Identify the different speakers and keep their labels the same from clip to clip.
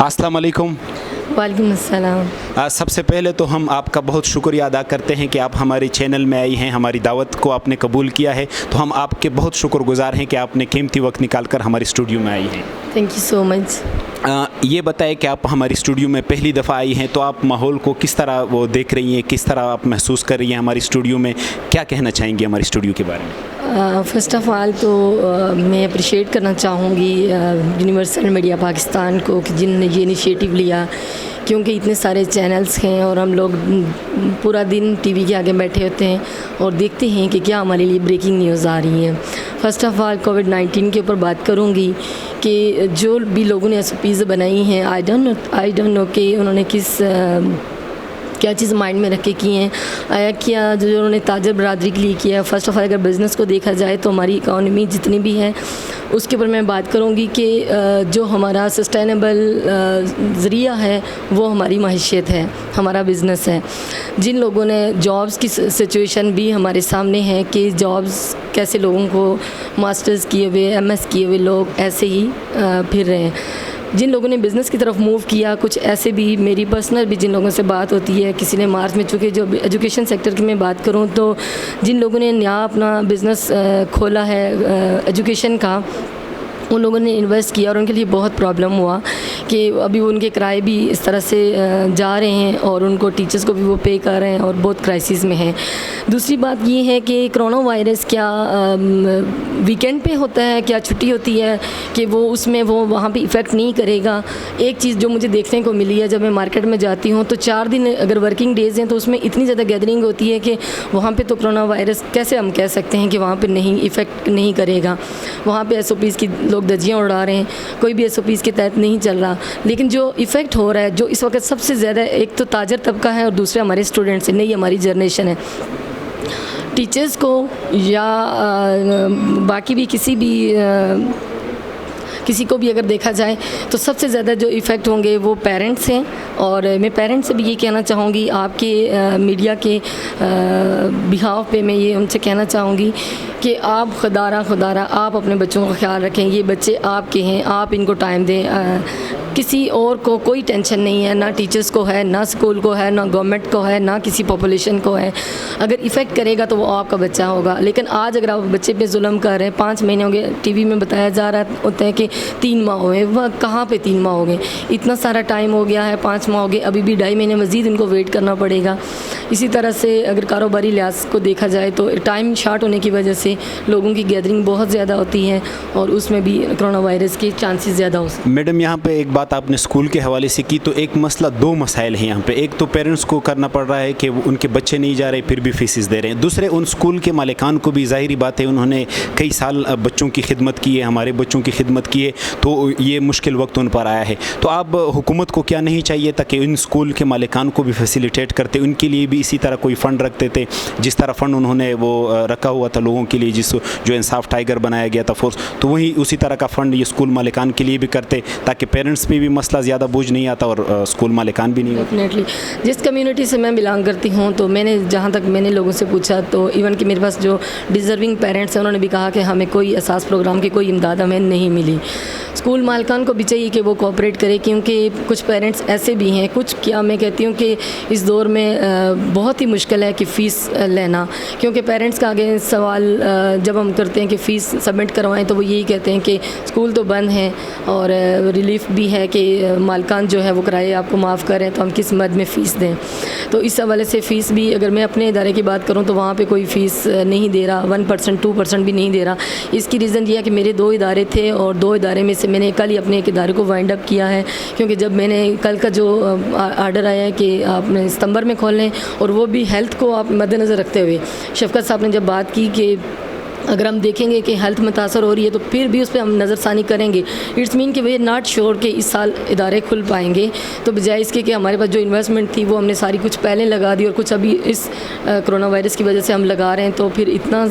Speaker 1: अस्सलाम वालेकुम।
Speaker 2: वालेकुम अस्सलाम।
Speaker 1: सबसे पहले तो हम आपका बहुत शुक्रिया अदा करते हैं कि आप हमारे चैनल में आई हैं, हमारी दावत को आपने कबूल किया है, तो हम आपके बहुत शुक्रगुजार हैं कि आपने कीमती वक्त निकाल कर हमारी स्टूडियो में आई हैं।
Speaker 2: Thank you so much.
Speaker 1: ये बताएं कि आप हमारी स्टूडियो में पहली दफ़ा आई हैं, तो आप माहौल को किस तरह वो देख रही हैं, किस तरह आप महसूस कर रही हैं हमारी स्टूडियो में, क्या कहना चाहेंगी हमारी स्टूडियो के बारे में?
Speaker 2: फ़र्स्ट ऑफ़ ऑल तो मैं अप्रिशिएट करना चाहूँगी यूनिवर्सल मीडिया पाकिस्तान को कि जिनने ये इनिशिएटिव लिया, क्योंकि इतने सारे चैनल्स हैं और हम लोग पूरा दिन टीवी के आगे बैठे होते हैं और देखते हैं कि क्या हमारे लिए ब्रेकिंग न्यूज़ आ रही हैं। फ़र्स्ट ऑफ़ ऑल कोविड-19 के ऊपर बात करूँगी कि जो भी लोगों ने SOPs बनाई हैं, आई डोंट नो कि उन्होंने क्या चीज़ माइंड में रख के की हैं, आया क्या जो उन्होंने ताजर बरादरी के लिए किया है। फ़र्स्ट ऑफ़ ऑल अगर बिज़नेस को देखा जाए तो हमारी इकॉनमी जितनी भी है उसके ऊपर मैं बात करूँगी कि जो हमारा सस्टेनेबल ज़रिया है वो हमारी माहिशियत है, हमारा बिज़नेस है। जिन लोगों ने जॉब्स की सिचुएशन भी हमारे सामने है कि जॉब्स कैसे लोगों को मास्टर्स किए हुए, MS किए हुए लोग ऐसे ही फिर रहे हैं। जिन लोगों ने बिज़नेस की तरफ मूव किया, कुछ ऐसे भी मेरी पर्सनल भी जिन लोगों से बात होती है, किसी ने मार्च में, चूँकि जो एजुकेशन सेक्टर की मैं बात करूँ तो जिन लोगों ने नया अपना बिज़नेस खोला है एजुकेशन का, उन लोगों ने इन्वेस्ट किया और उनके लिए बहुत प्रॉब्लम हुआ कि अभी उनके किराए भी इस तरह से जा रहे हैं और उनको टीचर्स को भी वो पे कर रहे हैं और बहुत क्राइसिस में हैं। दूसरी बात ये है कि कोरोना वायरस क्या वीकेंड पे होता है, क्या छुट्टी होती है कि वो उसमें वो वहाँ पे इफ़ेक्ट नहीं करेगा। एक चीज़ जो मुझे देखने को मिली है, जब मैं मार्केट में जाती हूँ तो 4 दिन अगर वर्किंग डेज़ हैं तो उसमें इतनी ज़्यादा गैदरिंग होती है कि वहाँ पे तो कोरोना वायरस कैसे हम कह सकते हैं कि वहाँ पे नहीं इफ़ेक्ट नहीं करेगा। वहाँ पे SOPs की लोग धज्जियाँ उड़ा रहे हैं, कोई भी SOPs के तहत नहीं चल रहा। लेकिन जो इफ़ेक्ट हो रहा है, जो इस वक्त सबसे ज़्यादा, एक तो ताजर तबका है और दूसरे हमारे स्टूडेंट्स हैं, नई हमारी जनरेशन है। टीचर्स को या बाकी भी किसी को भी अगर देखा जाए तो सबसे ज़्यादा जो इफ़ेक्ट होंगे वो पेरेंट्स हैं। और मैं पेरेंट्स से भी ये कहना चाहूँगी, आपके मीडिया के बिहाव पे मैं ये उनसे कहना चाहूँगी कि आप खुदारा आप अपने बच्चों का ख्याल रखें। ये बच्चे आपके हैं, आप इनको टाइम दें। किसी और को कोई टेंशन नहीं है, ना टीचर्स को है, ना स्कूल को है, ना गवर्नमेंट को है, ना किसी पॉपुलेशन को है। अगर इफ़ेक्ट करेगा तो वो आपका बच्चा होगा। लेकिन आज अगर आप बच्चे पे जुल्म कर रहे हैं, 5 महीने हो गए, टीवी में बताया जा रहा होता है कि 3 माह हो गए, वह कहाँ पे 3 माह हो गए, इतना सारा टाइम हो गया है, 5 माह हो गए, अभी भी 2.5 महीने मज़ीद इनको वेट करना पड़ेगा। इसी तरह से अगर कारोबारी लिहाज को देखा जाए तो टाइम शार्ट होने की वजह से लोगों की गैदरिंग बहुत ज़्यादा होती है और उसमें भी कोरोना वायरस के चांसेस ज़्यादा हो सकते हैं।
Speaker 1: मैडम, यहाँ पे एक बात आपने स्कूल के हवाले से की, तो एक मसला, 2 मसाइल हैं यहाँ पे। एक तो पेरेंट्स को करना पड़ रहा है कि उनके बच्चे नहीं जा रहे फिर भी फीसेस दे रहे हैं। दूसरे उन स्कूल के मालिकान को भी, ज़ाहिरी बात है, उन्होंने कई साल बच्चों की खिदमत की है, हमारे बच्चों की खिदमत की है, तो ये मुश्किल वक्त उन पर आया है। तो अब हुकूमत को क्या नहीं चाहिए ताकि इन स्कूल के मालिकान को भी फैसिलिटेट करते, उनके लिए भी इसी तरह कोई फ़ंड रखते थे, जिस तरह फ़ंड उन्होंने वो रखा हुआ था लोगों के लिए, जो इंसाफ टाइगर बनाया गया था फोर्स, तो वही उसी तरह का फ़ंड ये स्कूल मालिकान के लिए भी करते ताकि पेरेंट्स पे भी मसला ज़्यादा बोझ नहीं आता और स्कूल मालिकान भी नहीं।
Speaker 2: डेफिनेटली जिस कम्युनिटी से मैं बिलोंग करती हूँ, तो मैंने जहाँ तक मैंने लोगों से पूछा तो इवन कि मेरे पास जो डिज़र्विंग पेरेंट्स हैं उन्होंने भी कहा कि हमें कोई एहसास प्रोग्राम की कोई इमदाद हमें नहीं मिली। स्कूल मालिकान को भी चाहिए कि वो कोऑपरेट करे, क्योंकि कुछ पेरेंट्स ऐसे भी हैं, कुछ क्या मैं कहती हूँ कि इस दौर में बहुत ही मुश्किल है कि फ़ीस लेना, क्योंकि पेरेंट्स का आगे सवाल जब हम करते हैं कि फ़ीस सबमिट करवाएं तो वो यही कहते हैं कि स्कूल तो बंद हैं और रिलीफ भी है कि मालिकान जो है वो किराए आपको माफ़ करें, तो हम किस मद में फ़ीस दें। तो इस हवाले से फ़ीस भी, अगर मैं अपने इदारे की बात करूँ तो वहाँ पे कोई फ़ीस नहीं दे रहा, 1% 2% भी नहीं दे रहा। इसकी रीज़न ये है कि मेरे 2 इदारे थे और 2 इदारे में से मैंने कल ही अपने एक इदारे को वाइंड अप किया है, क्योंकि जब मैंने कल का जो आर्डर आया है कि आपने सितंबर में खोल लें, और वो भी हेल्थ को आप मद्देनज़र रखते हुए, शफ़क़त साहब ने जब बात की कि अगर हम देखेंगे कि हेल्थ मुतासर हो रही है तो फिर भी उस पर हम नज़रसानी करेंगे। इट्स मीन कि वे नॉट श्योर कि इस साल इदारे खुल पाएंगे, तो बजाय इसके कि हमारे पास जो इन्वेस्टमेंट थी वो हमने सारी कुछ पहले लगा दी और कुछ अभी इस कोरोना वायरस की वजह से हम लगा रहे हैं, तो फिर इतना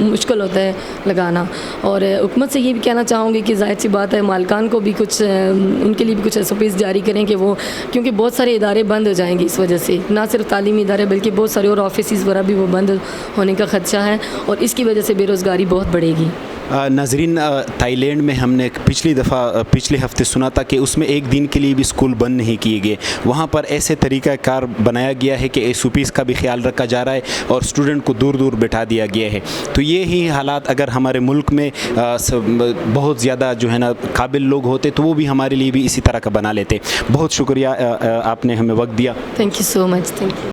Speaker 2: मुश्किल होता है लगाना। और हुकूमत से ये भी कहना चाहूँगी कि ज़ाहिर सी बात है, मालिकान को भी कुछ उनके लिए भी कुछ SOPs जारी करें कि वो, क्योंकि बहुत सारे इदारे बंद हो जाएंगे इस वजह से, ना सिर्फ तालीमी इदारे बल्कि बहुत सारे और ऑफिस वगैरह भी वो बंद होने का ख़दशा है और इसकी वजह से बेरोज़गारी बहुत बढ़ेगी।
Speaker 1: नाजरीन, थाईलैंड में हमने पिछले हफ्ते सुना था कि उसमें एक दिन के लिए भी स्कूल बंद नहीं किए गए। वहाँ पर ऐसे तरीक़ाकार बनाया गया है कि एसओपीज़ का भी ख्याल रखा जा रहा है और स्टूडेंट को दूर दूर बैठा दिया गया है। तो ये ही हालात अगर हमारे मुल्क में बहुत ज़्यादा जो है ना काबिल लोग होते तो वो भी हमारे लिए भी इसी तरह का बना लेते। बहुत शुक्रिया, आपने हमें वक्त दिया।
Speaker 2: Thank you so much. Thank you.